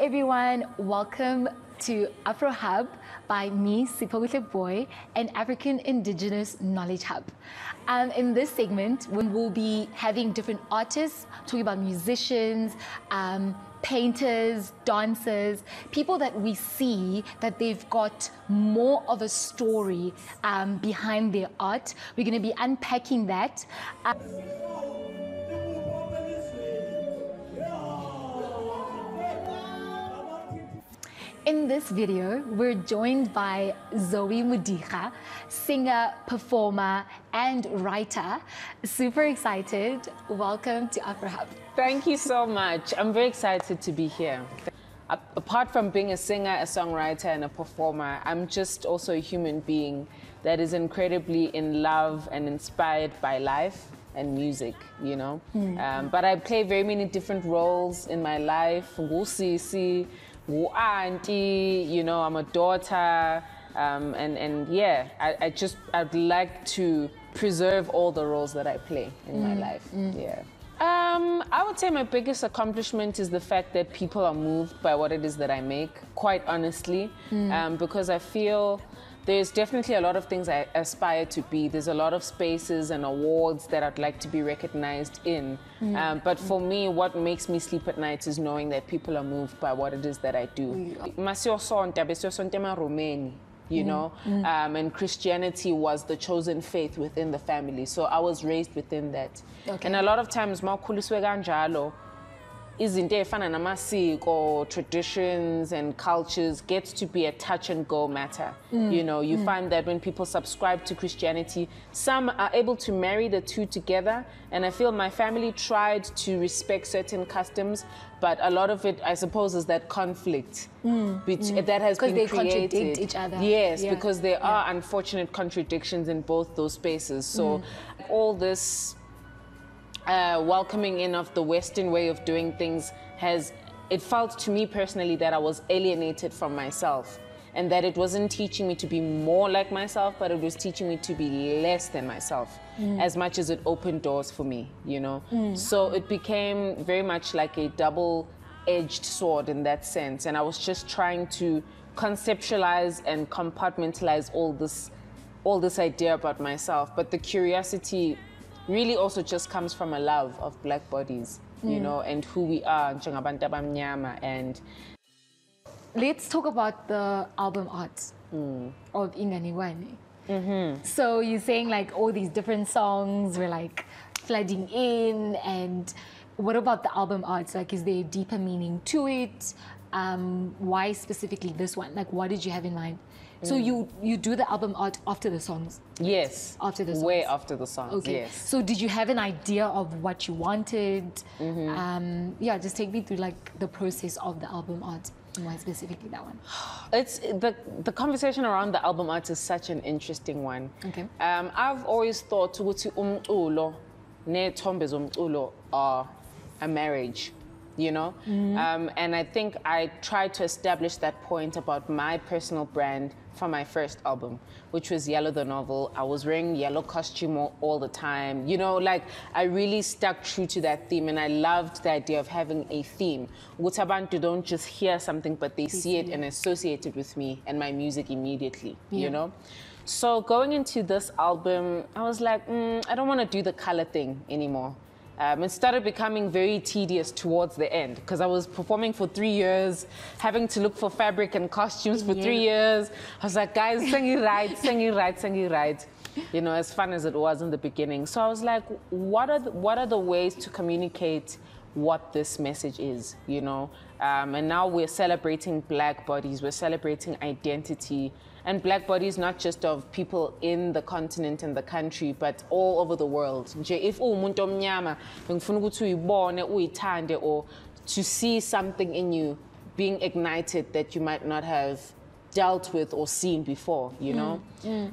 everyone, welcome to AfroHub by me, Siphokuhle Boy, an African Indigenous Knowledge Hub. In this segment, we will be having different artists, talking about musicians, painters, dancers, people that we see that they've got more of a story behind their art. We're going to be unpacking that. In this video, we're joined by Zoe Modiga, singer, performer, and writer. Super excited. Welcome to AfroHub. Thank you so much. I'm very excited to be here. Apart from being a singer, a songwriter, and a performer, I'm just also a human being that is incredibly in love and inspired by life and music, you know. But I play very many different roles in my life. Auntie, you know, I'm a daughter, and yeah, I'd like to preserve all the roles that I play in my life. Yeah. I would say my biggest accomplishment is the fact that people are moved by what it is that I make, quite honestly, because I feel there's definitely a lot of things I aspire to be. There's a lot of spaces and awards that I'd like to be recognized in. But for me, what makes me sleep at night is knowing that people are moved by what it is that I do. You know, and Christianity was the chosen faith within the family. So I was raised within that. Okay. And a lot of times, izinto efana namasiko, traditions and cultures gets to be a touch and go matter. You know, you find that when people subscribe to Christianity, some are able to marry the two together, and I feel my family tried to respect certain customs, but a lot of it, I suppose, is that conflict that has been created. Because they contradict each other. Yes, because there are unfortunate contradictions in both those spaces. So all this welcoming in of the Western way of doing things it felt to me personally that I was alienated from myself, and that it wasn't teaching me to be more like myself, but it was teaching me to be less than myself, as much as it opened doors for me, you know? So it became very much like a double-edged sword in that sense, and I was just trying to conceptualize and compartmentalize all this idea about myself, but the curiosity really also just comes from a love of black bodies, you know, and who we are, and let's talk about the album art of INGANEKWANE. So you're saying like all these different songs were like flooding in, and what about the album art? Like, is there a deeper meaning to it? Why specifically this one? Like, what did you have in mind? So you do the album art after the songs? Yes. After the songs? Way after the songs, okay. Yes. So did you have an idea of what you wanted? Yeah, just take me through like the process of the album art. Why specifically that one? It's the conversation around the album art is such an interesting one. Okay. I've always thought ukuthi umculo nethombe zomculo are a marriage, you know? And I think I tried to establish that point about my personal brand from my first album, which was Yellow the Novel. I was wearing yellow costume all the time. You know, like, I really stuck true to that theme, and I loved the idea of having a theme. Abantu don't just hear something, but they see it and associate it with me and my music immediately, you know? So going into this album, I was like, I don't want to do the color thing anymore. It started becoming very tedious towards the end, because I was performing for 3 years, having to look for fabric and costumes for 3 years. I was like, guys, sing it right, sing it right, sing it right. You know, as fun as it was in the beginning. So I was like, what are the ways to communicate what this message is, you know? And now we're celebrating black bodies, we're celebrating identity, and black bodies not just of people in the continent and the country, but all over the world. If umuntu omnyama ngifuna ukuthi uyibone uyithande, or to see something in you being ignited that you might not have dealt with or seen before, you know?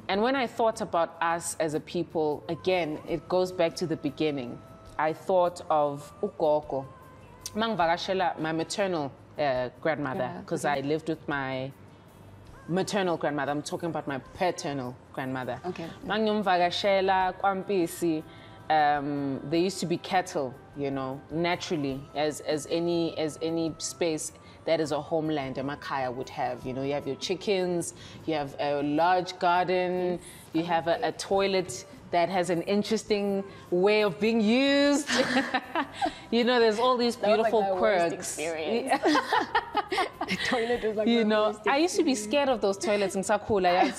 And when I thought about us as a people, again, it goes back to the beginning. I thought of ugogo, mangivakashela, my maternal grandmother, because I lived with my maternal grandmother. I'm talking about my paternal grandmother. Okay. Mangiyomvakashela kwampisi, there used to be cattle, you know, naturally, as any space that is a homeland Emakaya would have. You know, you have your chickens, you have a large garden, you have a toilet that has an interesting way of being used. You know, there's all these beautiful quirks. The toilet is like you know, I used to be scared of those toilets in Sakula.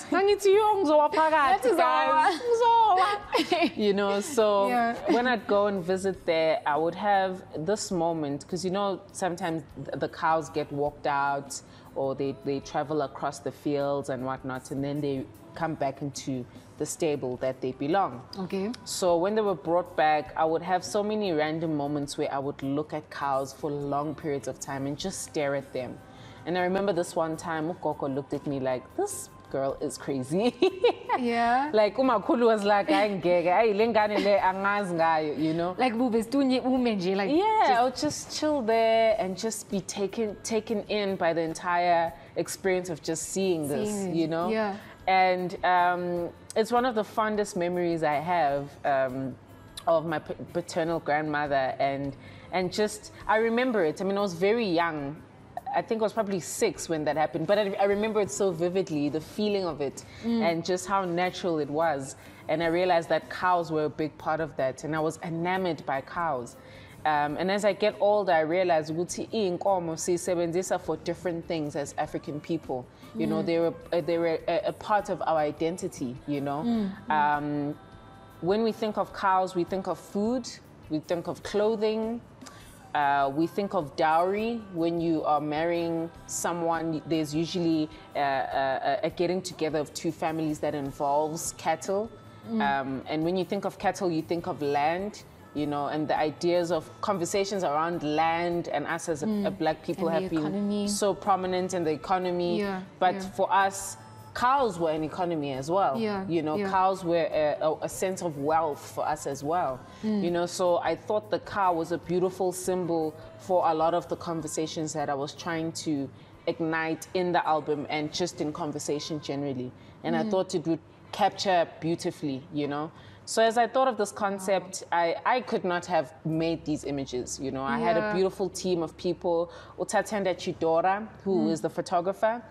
You know, so when I'd go and visit there, I would have this moment, because you know, sometimes the cows get walked out or they travel across the fields and whatnot, and then they come back into the stable that they belong. Okay. So when they were brought back, I would have so many random moments where I would look at cows for long periods of time and just stare at them. And I remember this one time, Ukoko looked at me like, this girl is crazy. Yeah. Like umakhulu was like, you know. Like like yeah, I would just chill there and just be taken in by the entire experience of just seeing this, you know. Yeah. And it's one of the fondest memories I have of my paternal grandmother, and just I remember it. I mean, I was very young. I think I was probably 6 when that happened, but I remember it so vividly, the feeling of it, and just how natural it was. And I realized that cows were a big part of that, and I was enamored by cows. And as I get older, I realized iy'nkomo for different things as African people. You know, they were a part of our identity, you know. When we think of cows, we think of food, we think of clothing, we think of dowry. When you are marrying someone, there's usually a getting together of 2 families that involves cattle. And when you think of cattle, you think of land, you know, and the ideas of conversations around land and us as black people have been so prominent in the economy. But for us, cows were an economy as well. You know, cows were a sense of wealth for us as well. You know, so I thought the cow was a beautiful symbol for a lot of the conversations that I was trying to ignite in the album and just in conversation generally. And I thought it would capture beautifully, you know. So as I thought of this concept, I could not have made these images, you know. I had a beautiful team of people. Utatenda Chidora, who is the photographer,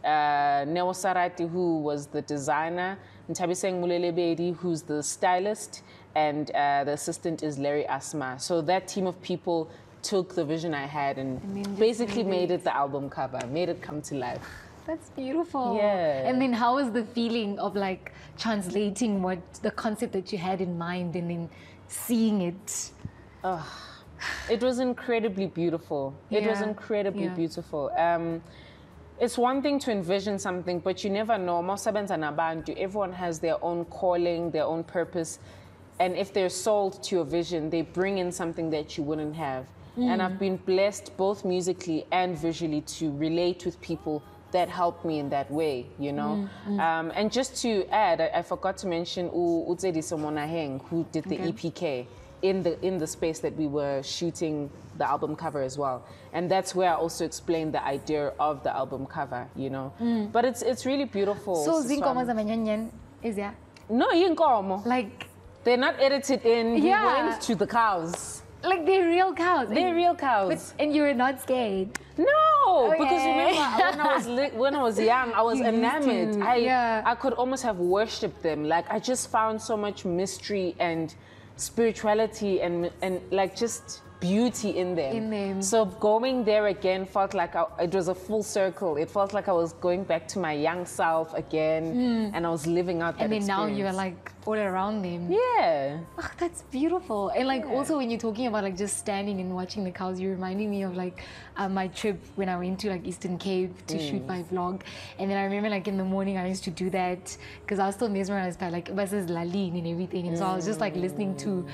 Neo Sarati, who was the designer, Ntabiseng Mulelebedi, who's the stylist, and the assistant is Larry Asma. So that team of people took the vision I had and basically made it the album cover, made it come to life. That's beautiful. Yeah. And then how was the feeling of like translating what the concept that you had in mind and then seeing it? It was incredibly beautiful. It was incredibly beautiful. It's one thing to envision something, but you never know. Everyone has their own calling, their own purpose. And if they're sold to your vision, they bring in something that you wouldn't have. And I've been blessed both musically and visually to relate with people that helped me in that way, you know. And just to add, I forgot to mention Utsedi Somonaheng, who did the EPK in the space that we were shooting the album cover as well. And that's where I also explained the idea of the album cover, you know. But it's really beautiful. So Zinkomo Zamanyanyan is yeah? No, Yinkomo. Like they're not edited in. We went to the cows. Like they're real cows. They're real cows. And you were not scared? No, because remember when I was young, I was enamored. I could almost have worshipped them. Like I just found so much mystery and spirituality and like just beauty in them. So going there again felt like it was a full circle. It felt like I was going back to my young self again, and I was living out that experience. And then now you're like all around them. Yeah. Oh, that's beautiful. And like also when you're talking about like just standing and watching the cows, you're reminding me of like my trip when I went to like Eastern Cape to shoot my vlog. And then I remember like in the morning I used to do that because I was still mesmerized by like buses Laline and everything. And so I was just like listening to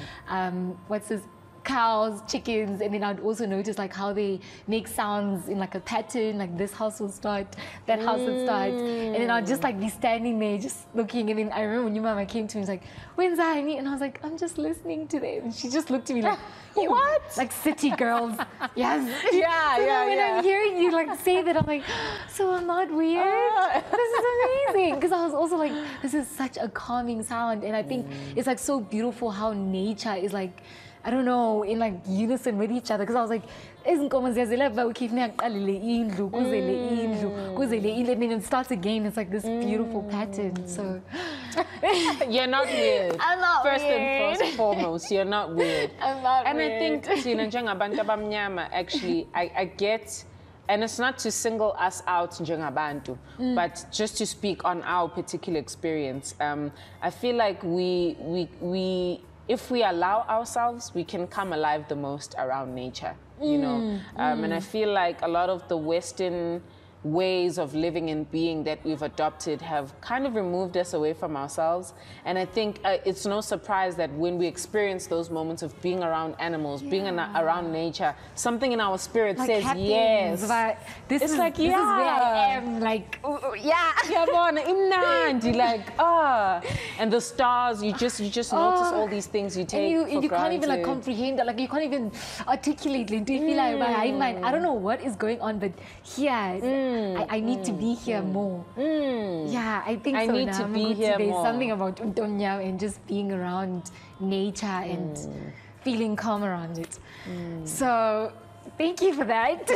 what's this? Cows, chickens, and then I'd also notice like how they make sounds in like a pattern, like this house will start, that house will start, and then I'd just like be standing there just looking. And then I remember when your mama came to me, she's like, "When's Zaini?" And I was like, "I'm just listening to them." And she just looked at me like, "What?" Like city girls. Yes. When I'm hearing you like say that, I'm like, so I'm not weird. This is amazing. Because I was also like, this is such a calming sound, and I think it's like so beautiful how nature is like I don't know, in like unison with each other, because I was like, and then it starts again. It's like this beautiful pattern. So you're not weird. I'm not First weird. and foremost, you're not weird. I'm not and weird. I think njengabantu abamnyama, actually, I get, and it's not to single us out njengabantu, but just to speak on our particular experience. I feel like if we allow ourselves, we can come alive the most around nature, you know. And I feel like a lot of the Western ways of living and being that we've adopted have kind of removed us away from ourselves. And I think it's no surprise that when we experience those moments of being around animals, being around nature, something in our spirit like says happens, yes. But this is where I am. Like, yeah. Like, and the stars, you just notice all these things you take and for you can't even like granted. comprehend that. Like, you can't even articulate it. Do you feel like, I don't know what is going on, but here, I need to be here more. Yeah, I think I so. need now. to be here There's more. something about Untonya and just being around nature and feeling calm around it. So thank you for that.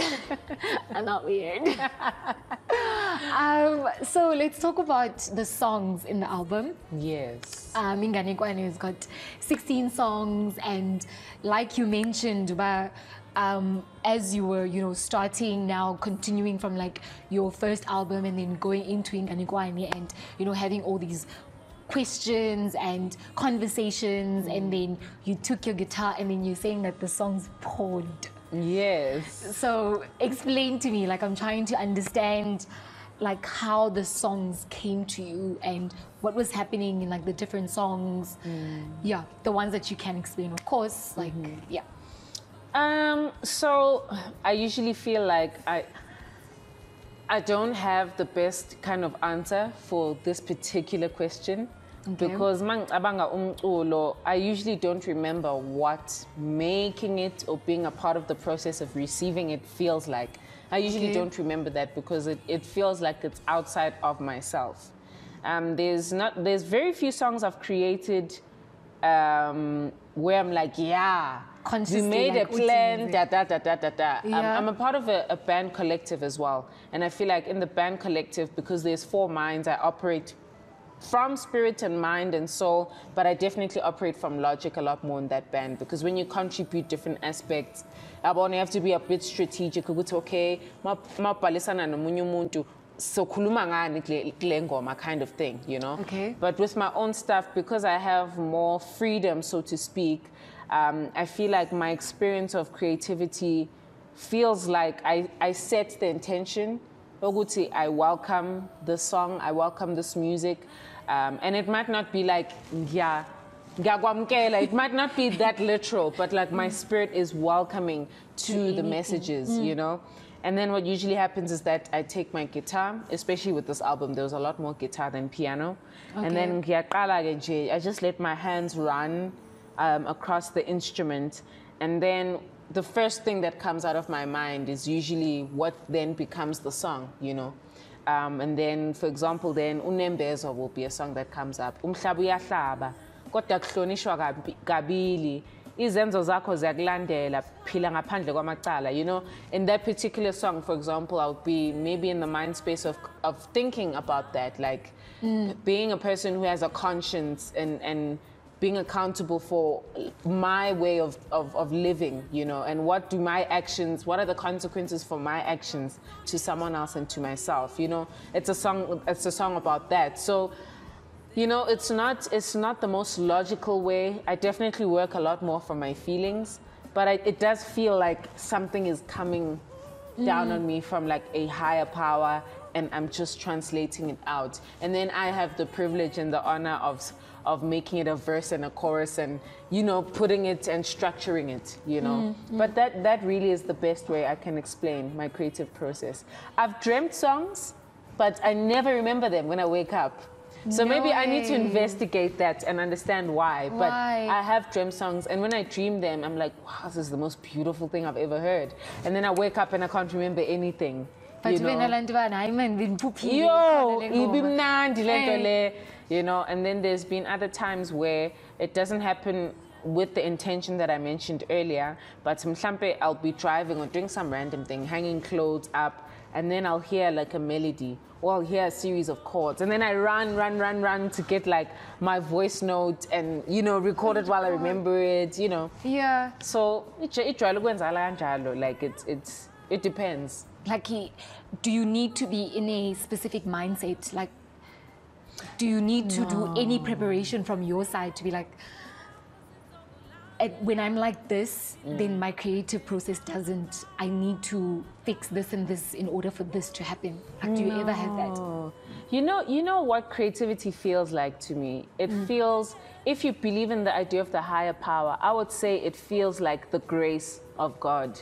I'm not weird. So let's talk about the songs in the album. Yes. INGANEKWANE has got 16 songs, and like you mentioned, as you were, starting now, continuing from like your first album and then going into INGANEKWANE and, having all these questions and conversations, and then you took your guitar and then you're saying that the songs poured. Yes. So explain to me, like I'm trying to understand like how the songs came to you and what was happening in like the different songs. Yeah, the ones that you can explain, of course, like, yeah. So I usually feel like I don't have the best kind of answer for this particular question. Okay. Because I usually don't remember what making it or being a part of the process of receiving it feels like. I usually don't remember that because it feels like it's outside of myself. There's very few songs I've created where I'm like, yeah, we made a plan, Yeah. I'm a part of a band collective as well. And I feel like in the band collective, because there's 4 minds, I operate from spirit and mind and soul, but I definitely operate from logic a lot more in that band, because when you contribute different aspects, you have to be a bit strategic. Okay, so kuluma kind of thing, Okay. But with my own stuff, because I have more freedom, so to speak, I feel like my experience of creativity feels like I set the intention. I welcome the song, I welcome this music, and it might not be like, it might not be that literal, but like my spirit is welcoming to the messages, And then what usually happens is that I take my guitar, especially with this album, there was a lot more guitar than piano. Okay. And then I just let my hands run across the instrument. And then the first thing that comes out of my mind is usually what then becomes the song, And then, for example, then Unembezo will be a song that comes up. Umhlaba uyahlaba, kodwa kuhlonishwa kabili. Izenzo zakho ziyakulandela, phila ngaphandle kwamacala, In that particular song, for example, I would be maybe in the mind space of thinking about that, like being a person who has a conscience and being accountable for my way of living, and what are the consequences for my actions to someone else and to myself, It's a song about that. So, it's not the most logical way. I definitely work a lot more from my feelings, but it does feel like something is coming down on me from like a higher power, and I'm just translating it out. And then I have the privilege and the honor of making it a verse and a chorus and, putting it and structuring it, But that really is the best way I can explain my creative process. I've dreamt songs, but I never remember them when I wake up. So maybe I need to investigate that and understand why. But I have dreamt songs, and when I dream them, I'm like, wow, this is the most beautiful thing I've ever heard. And then I wake up and I can't remember anything. And then there's been other times where it doesn't happen with the intention that I mentioned earlier, but mhlampe I'll be driving or doing some random thing, hanging clothes up, and then I'll hear like a melody, or I'll hear a series of chords, and then I run to get like my voice note and, you know, record it while I remember it, you know. Yeah. So like it depends. Like, do you need to be in a specific mindset? Like, do you need to do any preparation from your side to be like, when I'm like this, then my creative process doesn't, I need to fix this and this in order for this to happen? Like, do you ever have that? You know what creativity feels like to me? It feels, if you believe in the idea of the higher power, I would say it feels like the grace of God.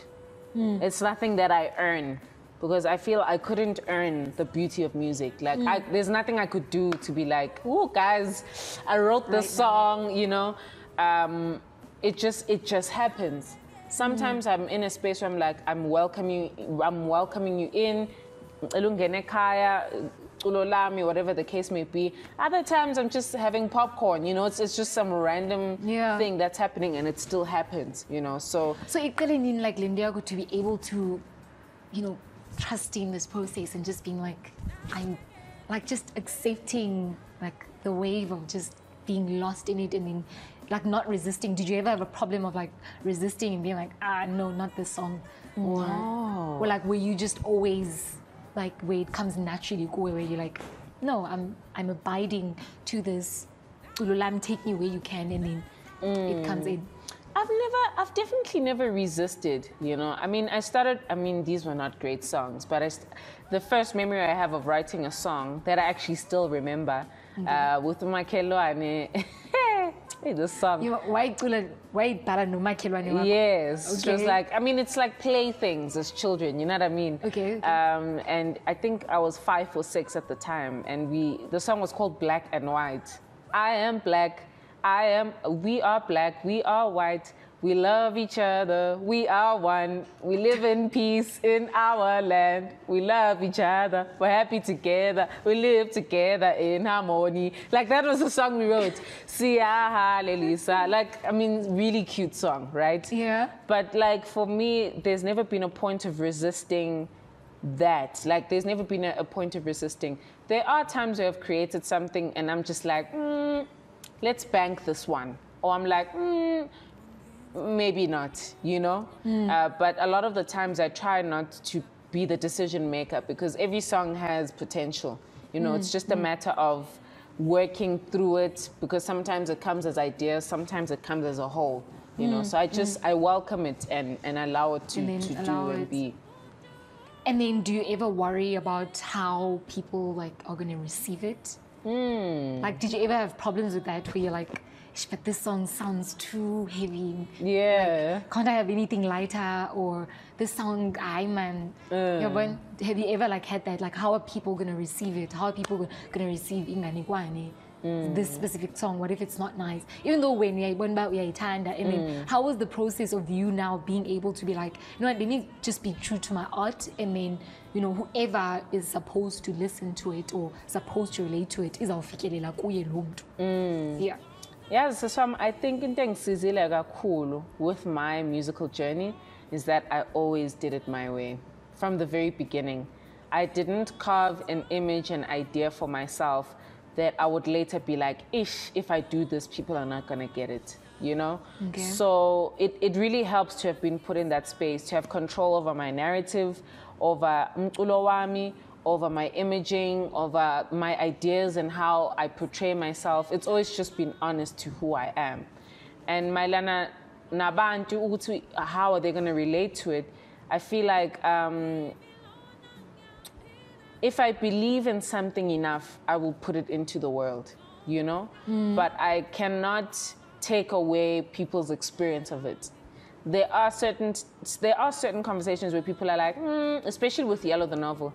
It's nothing that I earn, because I feel I couldn't earn the beauty of music. Like, there's nothing I could do to be like, oh, guys, I wrote this song, you know. It just happens. Sometimes I'm in a space where I'm like, I'm welcoming you in, whatever the case may be. Other times I'm just having popcorn, you know, it's just some random thing that's happening, and it still happens, you know. So it could mean like Linda to be able to, you know, trusting this process and just being like, I'm like just accepting like the wave of just being lost in it, and then like not resisting. Did you ever have a problem of like resisting and being like, no, not this song? Or like, were you just always like, where it comes naturally, where you're like, no, I'm abiding to this, Ululam, take me where you can, and then it comes in? I've definitely never resisted, you know. I mean, these were not great songs, but the first memory I have of writing a song that I actually still remember, with Umakhelwane. Hey, this song. Yes, okay. Just like, I mean, it's like playthings as children, you know what I mean? Okay. And I think I was 5 or 6 at the time, and the song was called Black and White. I am black, we are black, we are white, we love each other, we are one, we live in peace in our land, we love each other, we're happy together, we live together in harmony. Like, that was the song we wrote. Like, I mean, really cute song, right? Yeah. But like, for me, there's never been a point of resisting that. Like, there's never been a point of resisting. There are times where I've created something and I'm just like, let's bank this one. Or I'm like, maybe not, you know? But a lot of the times I try not to be the decision maker, because every song has potential. You know, it's just a matter of working through it, because sometimes it comes as ideas, sometimes it comes as a whole, you know? So I welcome it and allow it to do and be. And then do you ever worry about how people like are going to receive it? Like, did you ever have problems with that, where you're like, but this song sounds too heavy. Yeah. Like, can't I have anything lighter? Or this song, have you ever like had that? Like, how are people going to receive it? How are people going to receive INGANEKWANE? This specific song? What if it's not nice? Even though when we went back, we are and then how was the process of you now being able to be like, you know what, let me just be true to my art, and then, you know, whoever is supposed to listen to it or supposed to relate to it is awufikelela kuye lo muntu. Yeah. Yes, so I think into engisizile kakhulu with my musical journey is that I always did it my way from the very beginning. I didn't carve an image, an idea for myself that I would later be like, if I do this, people are not gonna get it, you know? Okay. So it really helps to have been put in that space, to have control over my narrative, over umculo wami, over my imaging, over my ideas and how I portray myself. It's always just been honest to who I am. And Mailana nabantu ukuthi how are they going to relate to it? I feel like if I believe in something enough, I will put it into the world, you know? But I cannot take away people's experience of it. There are certain conversations where people are like, especially with Yellow the novel,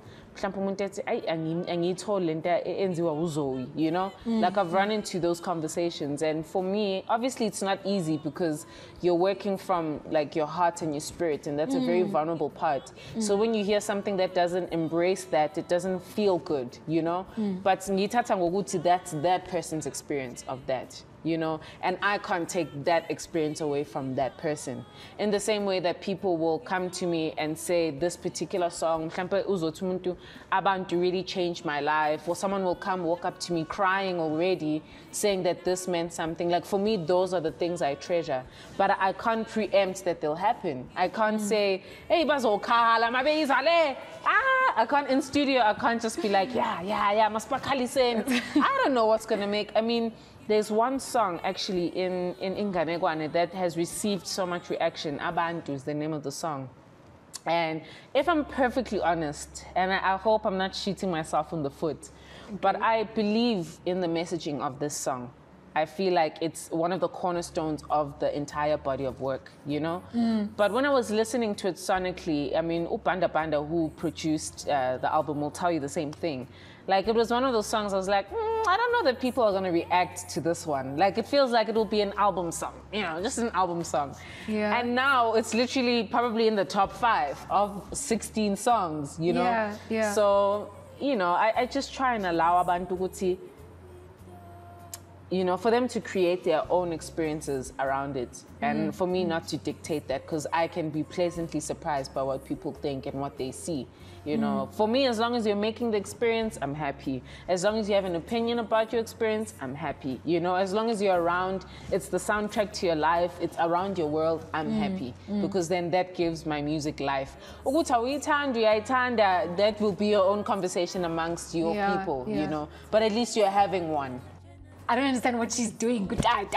you know? Like, I've run into those conversations, and for me, obviously it's not easy because you're working from like your heart and your spirit, and that's a very vulnerable part. So when you hear something that doesn't embrace that, it doesn't feel good, you know? But that's that person's experience of that. you know, and I can't take that experience away from that person. In the same way that people will come to me and say this particular song, Abantu really changed my life, or someone will come walk up to me crying already, saying that this meant something. Like for me, those are the things I treasure. But I can't preempt that they'll happen. I can't say, hey, I can't in studio, I can't just be like, I don't know what's gonna make. I mean, there's one song actually in INGANEKWANE that has received so much reaction. Abantu is the name of the song. And if I'm perfectly honest, and I hope I'm not shooting myself in the foot, but I believe in the messaging of this song. I feel like it's one of the cornerstones of the entire body of work, you know? But when I was listening to it sonically, I mean, Upanda Banda, who produced the album, will tell you the same thing. Like, it was one of those songs I was like, I don't know that people are gonna react to this one. Like, it feels like it'll be an album song, you know, just an album song. Yeah. And now it's literally probably in the top 5 of 16 songs, you know? Yeah. So, you know, I just try and allow Abantu Guti, you know, for them to create their own experiences around it. And for me not to dictate that, because I can be pleasantly surprised by what people think and what they see. You know, for me, as long as you're making the experience, I'm happy. As long as you have an opinion about your experience, I'm happy. You know, as long as you're around, it's the soundtrack to your life, it's around your world, I'm happy. Because then that gives my music life. That will be your own conversation amongst your people, you know. But at least you're having one. I don't understand what she's doing. Like,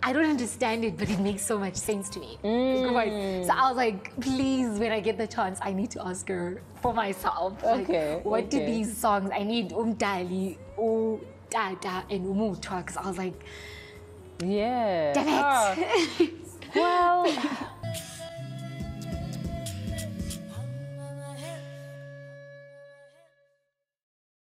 I don't understand it, but it makes so much sense to me. So I was like, please, when I get the chance, I need to ask her for myself. Okay. Like, what do these songs? I need Dali, Dada, and Umutwa, because I was like, yeah. damn it. Well.